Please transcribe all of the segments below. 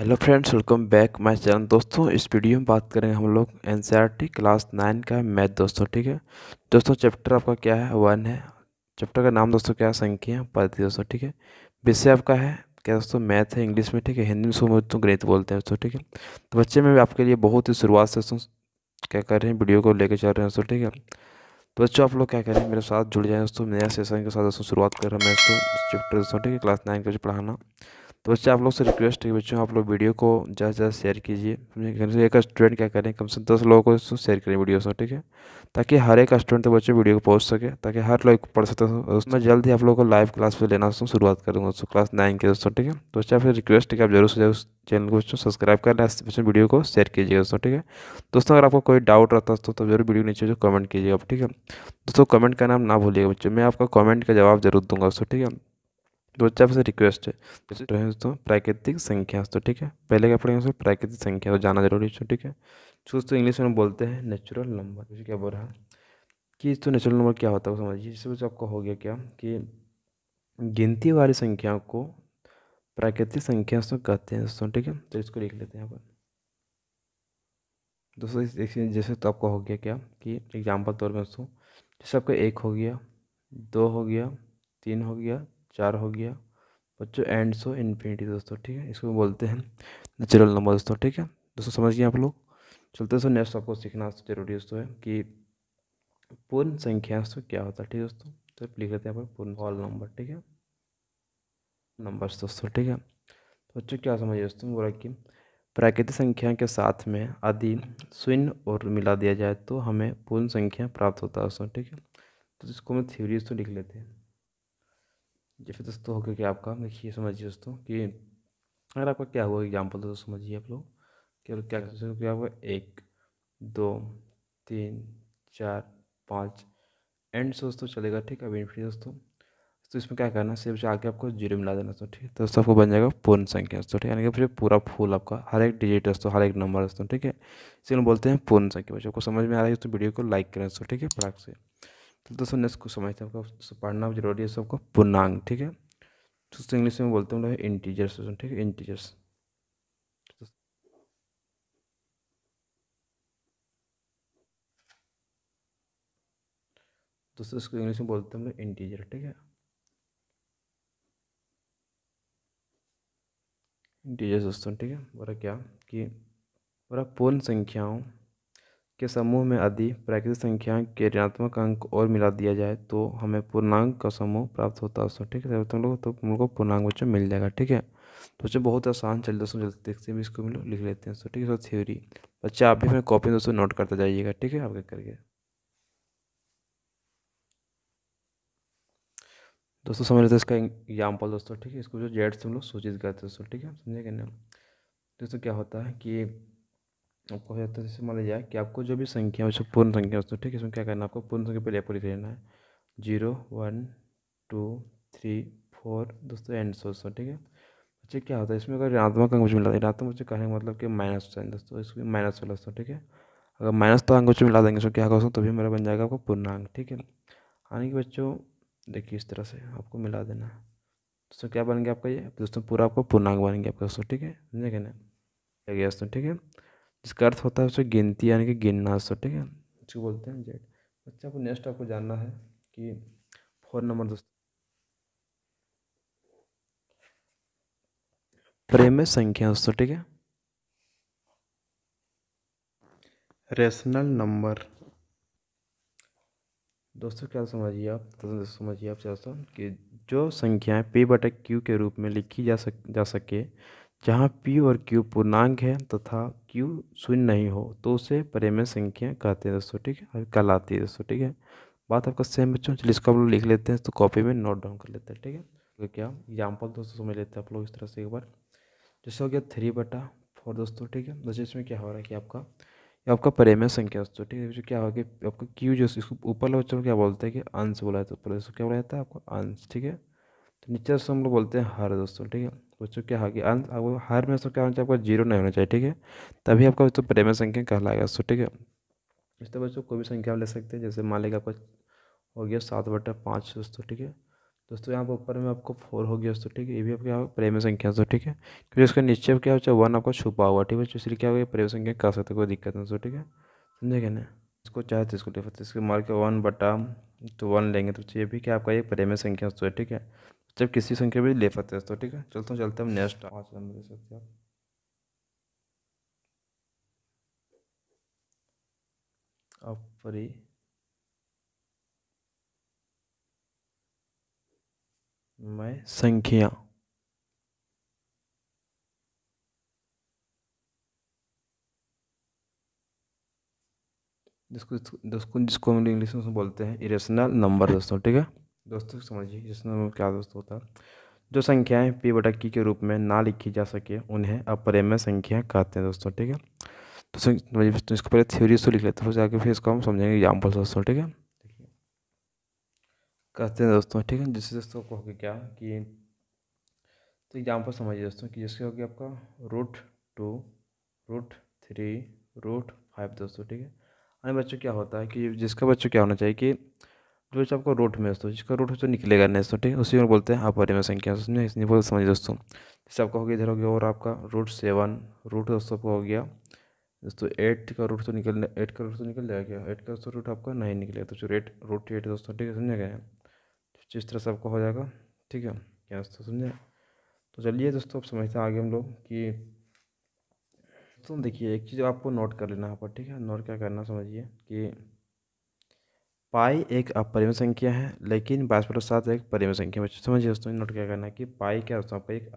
Hello friends, welcome back my channel. दोस्तों, इस video में बात करेंगे हम लोग एनसीईआरटी क्लास 9 का मैथ। दोस्तों ठीक है। दोस्तों चैप्टर आपका क्या है? 1 है। चैप्टर का नाम दोस्तों क्या है? संख्या पद्धति। दोस्तों ठीक है। विषय आपका है क्या दोस्तों? मैथ है इंग्लिश में, ठीक है। हिंदी में उसको दोस्तों गणित बोलते हैं दोस्तों, ठीक है। तो बच्चे में भी आपके लिए बहुत ही शुरुआत से दोस्तों क्या कर रहे हैं, वीडियो को लेकर चल रहे हैं दोस्तों, ठीक है। तो बच्चों आप लोग क्या करें, मेरे साथ जुड़ जाए दोस्तों। नया सेशन के साथ दोस्तों शुरुआत कर रहा हूँ मैं दोस्तों इस चैप्टर दोस्तों, ठीक है। क्लास 9 का जो पढ़ाना। तो बच्चे आप लोग से रिक्वेस्ट है कि बच्चों आप लोग वीडियो को ज़्यादा से ज़्यादा शेयर कीजिए। अपने घर से एक स्टूडेंट क्या करें, कम से कम 10 लोगों को इसको शेयर करें वीडियो से, ठीक है। ताकि हर एक स्टूडेंट तक बच्चे वीडियो को पहुंच सके, ताकि हर लोग पढ़ सकते हो। मैं जल्द ही आप लोगों को लाइव क्लास पे लेना दोस्तों शुरुआत करूँगा दोस्तों, क्लास 9 के दोस्तों, ठीक है। तो बच्चे आपसे रिक्वेस्ट है कि आप जरूर से जरूर चैनल को बच्चों सब्सक्राइब कर लें, बच्चों वीडियो को शेयर कीजिएगा दोस्तों, ठीक है। दोस्तों अगर आपको कोई डाउट रहता है दोस्तों तो जरूर वीडियो नीचे जो कमेंट कीजिएगा आप, ठीक है। दोस्तों कमेंट करना ना भूलिएगा बच्चों, मैं आपका कमेंट का जवाब जरूर दूंगा दोस्तों, ठीक है। तो बच्चा आपसे रिक्वेस्ट है जैसे तो है दोस्तों प्राकृतिक संख्या तो, ठीक है। पहले क्या पढ़ेंगे दोस्तों? प्राकृतिक संख्या, तो जाना जरूरी है, ठीक है। दोस्तों इंग्लिश में बोलते हैं नेचुरल नंबर। जैसे क्या बोल रहा है कि तो नेचुरल नंबर क्या होता है वो समझिए। जैसे बच्चा आपको हो गया क्या कि गिनती वाली संख्या को प्राकृतिक संख्या से कहते हैं दोस्तों, ठीक है। तो इसको लिख लेते हैं यहाँ पर दोस्तों। देखिए जैसे तो आपका हो गया क्या कि एग्जाम्पल तौर में दोस्तों, जैसे आपका 1 हो गया, 2 हो गया, 3 हो गया, 4 हो गया बच्चों, एंड सो इन्फिनिटी दोस्तों, ठीक है। इसको बोलते हैं नेचुरल नंबर दोस्तों, ठीक है। दोस्तों समझिए आप लोग। चलते दोस्तों नेक्स्ट आपको सीखना जरूरी दोस्तों है कि पूर्ण संख्या दोस्तों क्या होता है, ठीक है दोस्तों। तो लिख लेते हैं यहाँ पर पूर्ण होल नंबर, ठीक है। नंबर्स दोस्तों, ठीक है। तो बच्चों क्या समझिए दोस्तों, बोला कि प्राकृतिक संख्या के साथ में यदि शून्य और मिला दिया जाए तो हमें पूर्ण संख्या प्राप्त होता है दोस्तों, ठीक है। तो इसको मैं थ्योरी दोस्तों लिख लेते हैं। जैसे दोस्तों हो गया कि आपका देखिए समझिए दोस्तों कि अगर आपका क्या हुआ एग्जाम्पल तो समझिए आप लोग कि क्या क्या हुआ, 1 2 3 4 5 एंड से दोस्तों चलेगा, ठीक है। अब इन्फिनिटी दोस्तों, तो इसमें क्या करना है, सिर्फ आके आपको जीरो मिला देना दोस्तों, ठीक है। तो दोस्तों आपको बन जाएगा पूर्ण संख्या दोस्तों, ठीक है। यानी कि फिर पूरा फूल आपका हर एक डिजिट दोस्तों, हर एक नंबर दोस्तों, ठीक है। इसी में बोलते हैं पूर्ण संख्या। बच्चों को समझ में आ रहा है तो वीडियो को लाइक करें दोस्तों, ठीक है, फटाक से। तो दोस्तों नेक्स्ट को समझते हैं, आपको पढ़ना भी जरूरी है सबको। पूर्णांक, ठीक है। दोस्तों इंग्लिश में बोलते हैं इंटीजर्स, ठीक है, इंटीजर्स। दोस्तों इसको इंग्लिश में बोलते हैं हम लोग इंटीजर, ठीक है। इंटीजर्स दोस्तों, ठीक है। बोला क्या कि बोला पूर्ण संख्याओं के समूह में यदि प्राकृतिक संख्या के ऋणात्मक अंक और मिला दिया जाए तो हमें पूर्णांक का समूह प्राप्त होता है दोस्तों, ठीक है। तुम लोग तो हम लोग को पूर्णांक बच्चों मिल जाएगा, ठीक है। तो बच्चों बहुत आसान चल दोस्तों, जल्दी देखते हैं भी इसको हम लोग लिख लेते हैं दोस्तों, ठीक है। थ्योरी बच्चा आप भी अपने कॉपी में दोस्तों नोट करते जाइएगा, ठीक है, आपके करके। दोस्तों समझ लेते हैं इसका एग्जाम्पल दोस्तों, ठीक है। इसको जो जेड से हम लोग सूचित करते हैं दोस्तों, ठीक है, समझे कि नहीं। दोस्तों क्या होता है कि आपको हो जाता है, जैसे मान लीजिए कि आपको जो भी संख्या है पूर्ण संख्या दोस्तों, ठीक है। इसमें क्या करना है, आपको पूर्ण संख्या पहले आपको लिख लेना है 0 1 2 3 4 दोस्तों एंड सो दोस्तों, ठीक है। बच्चे क्या होता है इसमें अगर ऋणात्मक अंक कुछ मिला ऋणात्मक बच्चे कहने का मतलब कि माइनस साइन दोस्तों, इसमें माइनस वाला दोस्तों, ठीक है। अगर माइनस तो अंक बच्चों मिला देंगे तो क्या होगा दोस्तों, तभी मेरा बन जाएगा आपको पूर्णांक, ठीक है। यानी कि बच्चों देखिए इस तरह से आपको मिला देना है दोस्तों, क्या बन गया आपका ये दोस्तों, पूरा आपको पूर्णांक बन गया आपका दोस्तों, ठीक है, समझे क्या ना गया दोस्तों, ठीक है। जिसका अर्थ होता है उसे गिनती यानी कि गिनना दोस्तों, ठीक है। इसको बोलते हैं जेड। बच्चा को नेक्स्ट आपको जानना है कि 4 नंबर दोस्तों, प्रेम में संख्या दोस्तों, ठीक है। रेशनल नंबर दोस्तों क्या समझिए आप, तो समझिए आप दोस्तों कि जो संख्याएं p बटा q के रूप में लिखी जा सके, जहां p और q पूर्णांक है तथा q शून्य नहीं हो तो उसे प्रेम संख्या कहते हैं दोस्तों, ठीक है, और कहलाती है दोस्तों, ठीक है। बात आपका सेम बच्चों, चलिए इसको आप लोग लिख लेते हैं तो कॉपी में नोट डाउन कर लेते हैं, ठीक है। तो क्या एग्जाम्पल दोस्तों समझ लेते हैं आप लोग इस तरह से एक बार। जैसे हो गया 3/4 दोस्तों, ठीक है। दोस्तों इसमें क्या हो रहा है कि आपका ये आपका परिमेय संख्या दोस्तों, ठीक है। जो क्या होगा कि आपका क्यू जो इसको ऊपर वाले बच्चों को क्या बोलते हैं कि अंश बोला जाता है, ऊपर इसको क्या बोला जाता है आपको अंश, ठीक है। तो नीचे से हम लोग बोलते हैं हर दोस्तों, ठीक है। बच्चों क्या होगी अंश, आपको हर में से क्या होना चाहिए, आपका जीरो नहीं होना चाहिए, ठीक है। तभी आपका तो परिमेय संख्या कहलाएगा दोस्तों, ठीक है। इस तरह बच्चों कोई भी संख्या आप ले सकते हैं, जैसे मान लीजिए आपका हो गया 7/5 दोस्तों, ठीक है। दोस्तों यहाँ पर ऊपर में आपको 4 हो गया दोस्तों, ठीक है। ये भी आपके यहाँ प्रेम संख्या दोस्तों, ठीक है, क्योंकि इसके नीचे क्या होता है 1 आपको छुपा हुआ, ठीक है, तो इसलिए क्या होगा प्रेम संख्या कर सकते कोई दिक्कत नहीं दोस्तों, ठीक है, समझे ना। इसको चाहे तो इसको ले सकते, इसको मार के 1 बटा तो 1 लेंगे तो ये भी क्या आपका ये प्रेम संख्या दोस्तों, ठीक है। जब किसी संख्या भी ले सकते हैं दोस्तों, ठीक है। चलते हम नेक्स्ट 5 नंबर दे सकते हैं आप अपरी मैं संख्या। जिसको जिसको जिसको हम इंग्लिश में बोलते हैं इरेशनल नंबर दोस्तों, ठीक है। दोस्तों समझिए इरेशनल नंबर क्या दोस्तों होता है, जो संख्याएं पी बटा की के रूप में ना लिखी जा सके उन्हें अपरिमेय संख्या कहते हैं दोस्तों, ठीक है। तो इसको पहले थ्योरी से लिख लेते हैं, फिर जाके फिर इसको हम समझेंगे एग्जाम्पल दोस्तों, ठीक है। कहते हैं दोस्तों, ठीक है, जिससे दोस्तों को होगा क्या कि तो एग्जाम्पल समझिए दोस्तों कि जैसे हो गया आपका √2 √3 √5 दोस्तों, ठीक है। अन्य बच्चों क्या होता है कि जिसका बच्चों क्या होना चाहिए कि जो बच्चा आपको रूट में दोस्तों, जिसका रूट तो निकलेगा नहीं दोस्तों, ठीक है, उसी में बोलते हैं अपरिमेय संख्या, समझे, इसलिए बोल समझिए दोस्तों। जैसे आपका हो गया इधर हो गया और आपका √7 रूट दोस्तों आपका हो गया दोस्तों 8 का रूट तो निकल 8 का रूट तो निकल जाएगा क्या, 8 का दोस्तों रूट आपका नहीं निकलेगा तो जो √8 दोस्तों, ठीक है, समझे गए। जिस तरह से आपका हो जाएगा, ठीक है, क्या दोस्तों समझे। तो चलिए दोस्तों अब समझते हैं आगे हम लोग कि तो देखिए एक चीज़ आपको नोट कर लेना यहाँ पर, ठीक है। नोट क्या करना समझिए कि पाई एक अपरिमेय संख्या है लेकिन 22/7 एक परिमेय संख्या है। बच्चों समझिए दोस्तों, नोट क्या करना है कि पाई क्या दोस्तों आपका एक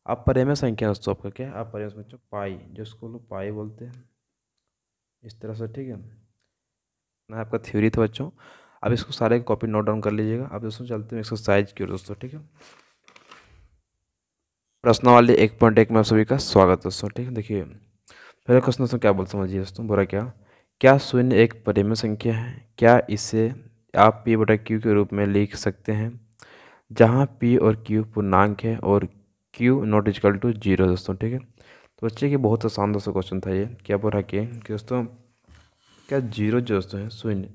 अपरिमेय संख्या दोस्तों, आपका क्या है अपरिमेय बच्चों पाई, जो इसको लोग पाई बोलते हैं इस तरह से, ठीक है ना। आपका थ्योरी था बच्चों, अब इसको सारे कॉपी नोट डाउन कर लीजिएगा। अब दोस्तों चलते हैं एक्सरसाइज की ओर दोस्तों, ठीक है। प्रश्नावली 1.1 में आप सभी का स्वागत दोस्तों, ठीक है। देखिए पहले क्वेश्चन दोस्तों क्या बोलते समझिए दोस्तों, बोला क्या क्या शून्य एक परिमेय संख्या है, क्या इसे आप p बटा q के रूप में लिख सकते हैं जहाँ p और q पूर्णांक है और q नॉट इक्वल टू 0 दोस्तों, ठीक है। तो बच्चे की बहुत आसान दोस्तों क्वेश्चन था ये, क्या बोल रहा कि दोस्तों क्या जीरो जो दोस्तों है शून्य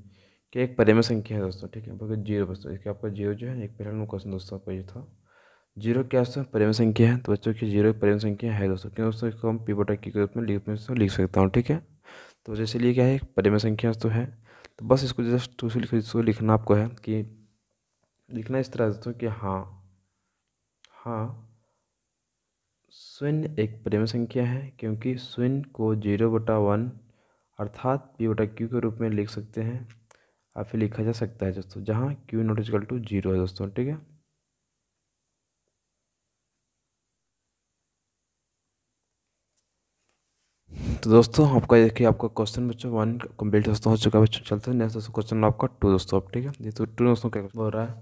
क्या एक परिमेय संख्या है दोस्तों, ठीक है, क्योंकि जीरो दोस्तों इसका आपका जीरो जो है एक पहला क्वेश्चन दोस्तों आपका ये था जीरो क्या दोस्तों परिमेय संख्या है। तो बच्चों की जीरो एक परिमेय संख्या है दोस्तों, क्यों दोस्तों इसको हम p बटा q के रूप में लिख सकता हूँ, ठीक है। तो जैसे लिए क्या है परिमेय संख्या तो है, तो बस इसको जस्ट उसको लिखना आपको है कि लिखना इस तरह दोस्तों कि हाँ हाँ शून्य एक परिमेय संख्या है क्योंकि शून्य को 0/1 अर्थात p बटा q के रूप में लिख सकते हैं और फिर लिखा जा सकता है दोस्तों जहाँ q नॉट इक्वल टू 0 है दोस्तों, ठीक है। तो दोस्तों आपका देखिए आपका क्वेश्चन बच्चों 1 कंप्लीट दोस्तों हो चुका है बच्चों। चलते हैं नेक्स्ट दोस्तों क्वेश्चन आपका 2 दोस्तों, अब ठीक है। ये तो 2 दोस्तों क्या बोल रहा है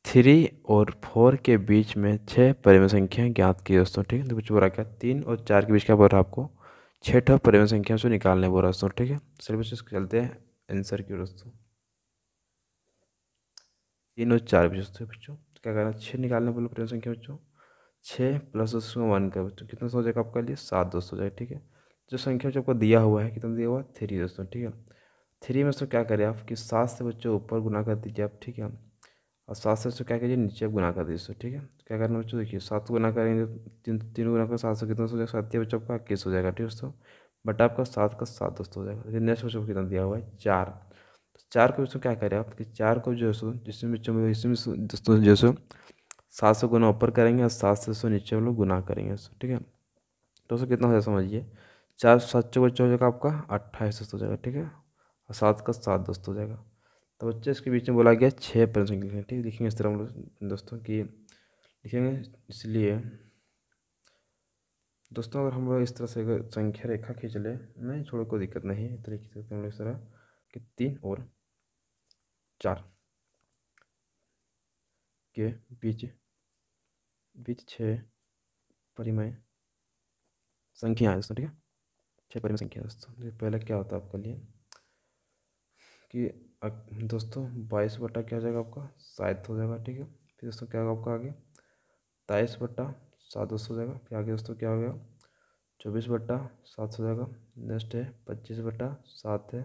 3 और 4 के बीच में 6 परिमेय संख्याएं ज्ञात की दोस्तों, ठीक है। तो कुछ बोल रहा क्या 3 और 4 के बीच क्या बोल रहा है आपको 6 परिमेय संख्या से निकालने बोल रहा है दोस्तों, ठीक है। चलिए बच्चों चलते हैं आंसर की ओर दोस्तों। 3 और 4 बच्चों बच्चों तो क्या करना 6 निकालने बोलो परिमेय संख्या बच्चों, 6 प्लस उसमें 1 का बच्चों कितना हो जाएगा आपका लिए 7 दोस्तों हो जाएगा, ठीक है। जो संख्या जो आपको दिया हुआ है कितना दिया हुआ है 3 दोस्तों, ठीक है। 3 में से क्या करें आप कि 7 से बच्चों ऊपर गुना कर दीजिए आप, ठीक है। और 7 से बच्चों क्या कीजिए नीचे आप गुना कर दीजिए दोस्तों, ठीक है। तो क्या करना बच्चों देखिए 7 को गुना करेंगे 3 गुना कर 7 से कितना हो जाएगा 7 बच्चों आपका 21 हो जाएगा, ठीक है दोस्तों। बट आपका 7 का 7 दोस्तों हो जाएगा। लेकिन नेक्स्ट बच्चों को कितना दिया हुआ है 4, तो 4 को दोस्तों क्या करें आप कि 4 को जो है सो जिसमें बच्चों में इसमें दोस्तों जो है सो 7 से गुना ऊपर करेंगे और 7 से दोस्तों नीचे हम लोग गुना करेंगे दोस्तों, ठीक है। तो दोस्तों कितना हो जाएगा समझिए 4 7 चौक बच्चों हो जाएगा आपका 28 दोस्तों हो जाएगा, ठीक है। और 7 का 7 दोस्तों हो जाएगा। तो बच्चे इसके बीच में बोला गया 6 परिमेय संख्या, ठीक है। लिखेंगे इस तरह हम लोग दोस्तों कि लिखेंगे इसलिए दोस्तों अगर हम लोग इस तरह से अगर संख्या रेखा खींच ले नहीं छोड़ो कोई दिक्कत नहीं है, इस तरह खींच सकते हैं हम लोग इस तरह कि 3 और 4 के बीच बीच 6 परिमेय संख्या है दोस्तों, ठीक है। 6 परिमेय संख्या दोस्तों। ये पहले क्या होता है आपके लिए कि दोस्तों 22 बटा क्या हो जाएगा आपका 7 हो जाएगा, ठीक है। फिर दोस्तों क्या होगा आपका आगे 23/7 दोस्तों हो जाएगा। फिर आगे दोस्तों क्या हो गया 24/7 हो जाएगा। नेक्स्ट है 25/7 है,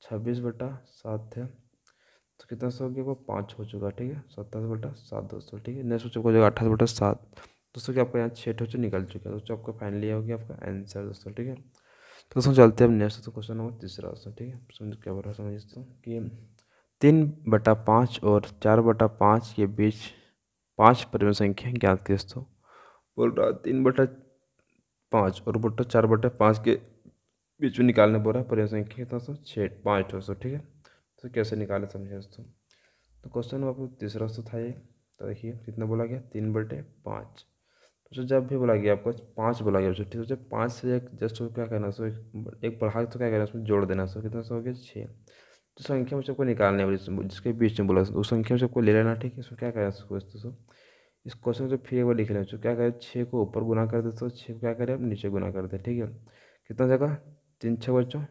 26/7 है, तो कितना सौ हो गया, वो 5 हो चुका, ठीक है, 27/7 दोस्तों, ठीक है। नेक्स्ट बच्चों को हो जाएगा 28/7 दोस्तों, कि आपका यहाँ 6 जो निकल चुका है दोस्तों, आपका फाइनली हो गया आपका आंसर दोस्तों, ठीक है। तो दोस्तों चलते हैं अब नेक्स्ट दोस्तों, क्वेश्चन नंबर तीसरा दोस्तों, ठीक है। समझ क्या बोल रहा है, समझ दोस्तों कि 3/5 और 4/5 के बीच 5 परिमेय संख्या ज्ञात की दोस्तों। बोल रहा है 3/5 और बट्टा 4/5 के बीच में निकालने बोल रहा है परिमेय संख्या कितना दोस्तों, 5 दोस्तों, ठीक है। तो कैसे निकाले समझे दोस्तों। तो क्वेश्चन आपको तीसरा दोस्तों था ये। तो देखिए कितना बोला गया, 3/5। तो जब भी बोला गया आपको 5 बोला गया, ठीक है, जब 5 से एक जस्ट क्या करना, सो एक बढ़ा तो क्या करना, उसमें जोड़ देना, सो कितना सो हो गया 6। तो संख्या में सबको निकालने वाली जिसके बीच में बोला उस संख्या में सबको ले लेना, ठीक है। इसमें क्या करना सो इस क्वेश्चन को फिर एक बार लिख लेना, तो क्या करें 6 को ऊपर गुना कर दे, तो 6 को क्या करें अब नीचे गुना कर दे, ठीक है। कितना जगह 3 6 बच्चों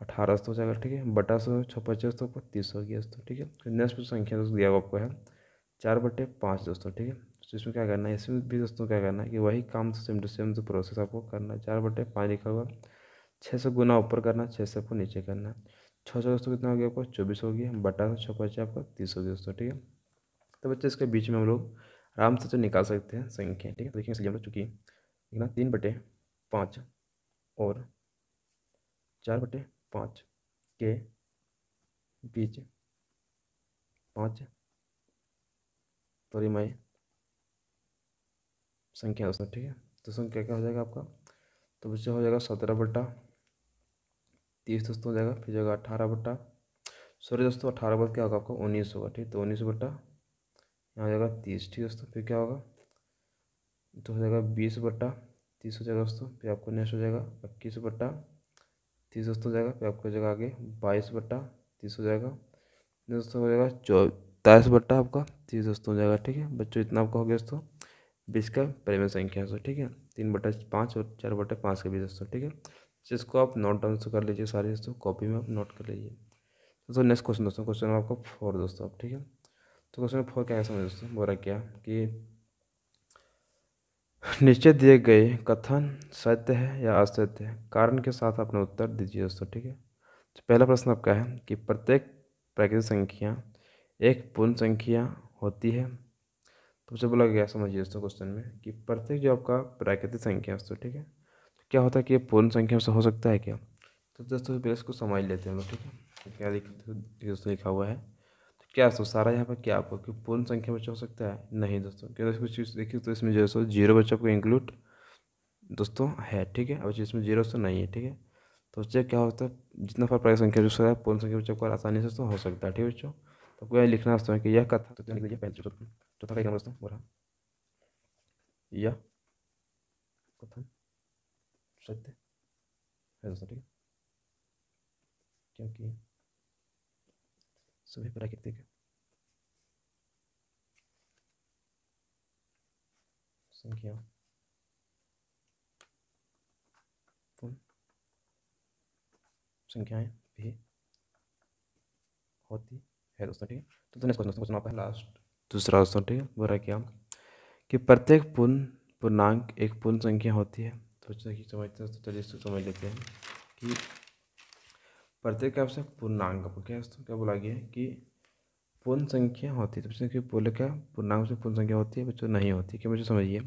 18 हो जाएगा, ठीक है, बटा 100 6 25 तो 30 हो गया दोस्तों, ठीक है। फिर नेक्स्ट संख्या दोस्तों दिया हुआ आपको है 4/5 दोस्तों, ठीक है। तो इसमें क्या करना है, इसमें भी दोस्तों क्या करना है कि वही काम सेम टू सेम जो प्रोसेस आपको करना है। 4/5 लिखा हुआ 6 से गुना ऊपर करना, 6 से आपको नीचे करना है। 6 से दोस्तों कितना हो गया आपको 24 हो गया, बटा 6 25 आपका 30 हो गया दोस्तों, ठीक है। तो बच्चे इसके बीच में हम लोग आराम से तो निकाल सकते हैं संख्या, ठीक है। तो देखिए इसलिए हम लोग चूँकि ना 3/5 और 4/5 के बीच 5 परिमेय संख्या दोस्तों, ठीक है। तो संख्या क्या हो जाएगा आपका, तो बच्चा हो जाएगा 17/30 दोस्तों हो जाएगा, फिर जाएगा 18 सॉरी दोस्तों 18 बाद क्या होगा आपका 19 होगा, ठीक। तो 19 बट्टा यहाँ हो जाएगा 30, ठीक दोस्तों। फिर क्या होगा, तो हो जाएगा 20/30 हो जाएगा दोस्तों। फिर आपको नेक्स्ट हो जाएगा 21/30 दोस्तों हो जाएगा। फिर आपको हो जाएगा आगे 22/30 हो जाएगा दोस्तों, हो जाएगा 24 आपका 30 दोस्तों हो जाएगा, ठीक है बच्चों। इतना आपका हो गया दोस्तों 20 का परिमेय संख्या दोस्तों, ठीक है। 3/5 और 4/5 के बीच दोस्तों, ठीक है। जिसको आप नोट डाउन कर लीजिए सारे दोस्तों, कॉपी में आप नोट कर लीजिए दोस्तों। नेक्स्ट क्वेश्चन दोस्तों, क्वेश्चन आपका 4 दोस्तों, ठीक है। तो क्वेश्चन 4 क्या है समझ दोस्तों, बोल रहा क्या कि नीचे दिए गए कथन सत्य है या असत्य है, कारण के साथ अपना उत्तर दीजिए दोस्तों, ठीक है। तो पहला प्रश्न आपका है कि प्रत्येक प्राकृतिक संख्या एक पूर्ण संख्या होती है। तो मुझे बोला गया समझिए दोस्तों क्वेश्चन में कि प्रत्येक जो आपका प्राकृतिक संख्या है दोस्तों, ठीक है, तो क्या होता है कि ये पूर्ण संख्या से हो सकता है क्या। तो दोस्तों पहले इसको समझ लेते हैं हम लोग, ठीक है। तो क्या दोस्तों लिखा हुआ है, तो क्या दोस्तों सारा यहाँ पर क्या आपको कि पूर्ण संख्या बच्चा हो सकता है, नहीं दोस्तों। क्या कुछ चीज़ देखिए, तो इसमें जो है जीरो बच्चा को इंक्लूड दोस्तों है, ठीक है। अब इसमें जीरो तो नहीं है, ठीक है। तो उससे क्या होता है, जितना प्राकृतिक संख्या जो है पूर्ण संख्या बच्चों को आसानी से तो हो सकता है, ठीक है बच्चों। तो आपको यह लिखना दोस्तों है कि यह कथा, तो लिख लीजिए पहले चौथा क्या दोस्तों बोला, यह कथन सत्य है दोस्तों, ठीक है, क्योंकि सभी प्राकृतिक संख्या पूर्ण संख्याएं भी होती है दोस्तों, ठीक है। तो नेक्स्ट क्वेश्चन आपका लास्ट दूसरा दोस्तों, ठीक है, बोल रहा है क्या कि प्रत्येक पूर्णांक एक पूर्ण संख्या होती है। तो चलिए समझते हैं, तो चलिए इसको समझ लेते हैं कि प्रत्येक का आपसे पूर्णांक आपको क्या है दोस्तों, क्या बोला गया है कि पूर्ण संख्या होती है। तो बच्चों बोले क्या पूर्णांक से पूर्ण संख्या होती है बच्चों, नहीं होती। क्या मुझे समझिए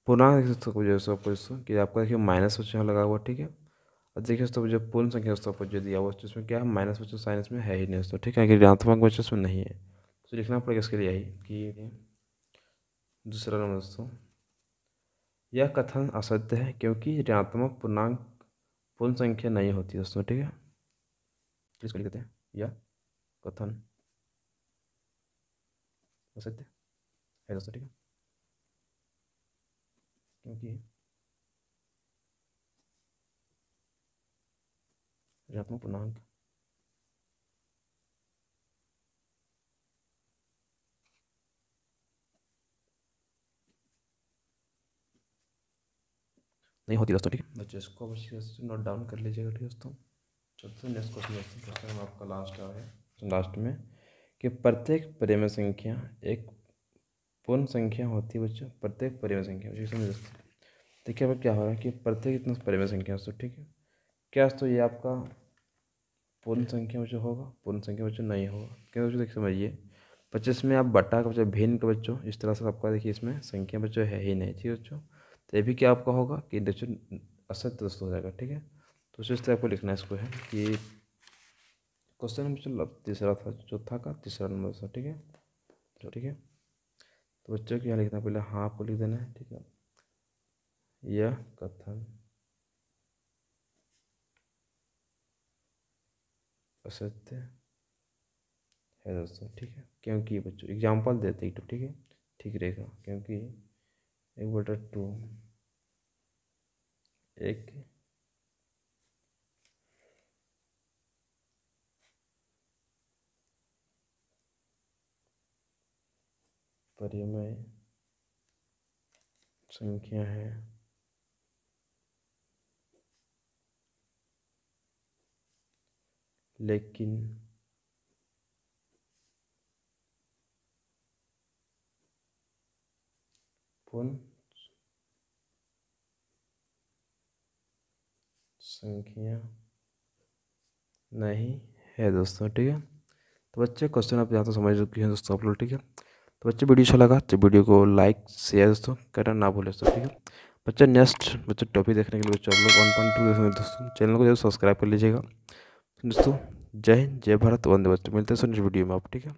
पूर्णांक दोस्तों आपको दोस्तों कि आपका देखिए माइनस बच्चों यहाँ लगा हुआ, ठीक है। और देखिए दोस्तों जो पूर्ण संख्या दोस्तों आपको जो दिया हुआ है उसमें क्या है माइनस बच्चों साइंस में है ही नहीं दोस्तों, ठीक है, कि ऋणात्मक बच्चों उसमें नहीं है। तो लिखना पड़ेगा इसके लिए यही कि दूसरा नंबर दोस्तों, यह कथन असत्य है क्योंकि ऋणात्मक पूर्णांक पूर्ण संख्या नहीं होती दोस्तों, ठीक है। इसको लिख देते हैं, यह कथन असत्य है दोस्तों, ठीक है, क्योंकि ऋणात्मक पूर्णांक नहीं होती दोस्तों, ठीक है बच्चों। इसको अवश्य नोट डाउन कर लीजिएगा, ठीक है दोस्तों। चलते नेक्स्ट क्वेश्चन दोस्तों, क्वेश्चन आपका लास्ट आ है लास्ट में कि प्रत्येक परिमेय संख्या एक पूर्ण संख्या होती है बच्चों। प्रत्येक परिमेय संख्या बच्चों समझ दोस्तों, देखिए अब क्या हो रहा है कि प्रत्येक इतना परिमेय संख्या दोस्तों, ठीक है। क्या दोस्तों ये आपका पूर्ण संख्या बच्चों होगा, पूर्ण संख्या बच्चों नहीं होगा। क्या बच्चों देखिए समझिए, 25 में आप बटा का बच्चों भिन्न का बच्चों इस तरह से आपका देखिए इसमें संख्या बच्चों है ही नहीं, ठीक है बच्चों। तो ये भी क्या आपका होगा कि बच्चों असत्य दोस्तों हो जाएगा, ठीक है। तो इस तरह आपको लिखना है इसको है कि क्वेश्चन बच्चों तीसरा था, चौथा का तीसरा नंबर था, ठीक है, ठीक है। तो बच्चों को यहाँ लिखना है, पहले हाँ आपको लिख देना है, ठीक है। यह कथन असत्य है दोस्तों, ठीक है। क्योंकि बच्चों एग्जाम्पल देते ही तो ठीक है, ठीक रहेगा। क्योंकि 1/2 एक परिमेय संख्या है, लेकिन पूर्ण संख्या नहीं है दोस्तों, ठीक है। तो बच्चे क्वेश्चन आप यहाँ तो समझ चुके हैं दोस्तों आप लोग, ठीक है। तो बच्चे वीडियो अच्छा लगा तो वीडियो को लाइक शेयर दोस्तों करना ना भूलें दोस्तों, ठीक है। बच्चे नेक्स्ट बच्चे टॉपिक देखने के लिए बच्चों आप लोग 1.2 देखने दोस्तों चैनल को जरूर सब्सक्राइब कर लीजिएगा दोस्तों। जय हिंद, जय भारत, वंदे मातरम। मिलते हैं नेक्स्ट वीडियो में आप, ठीक है।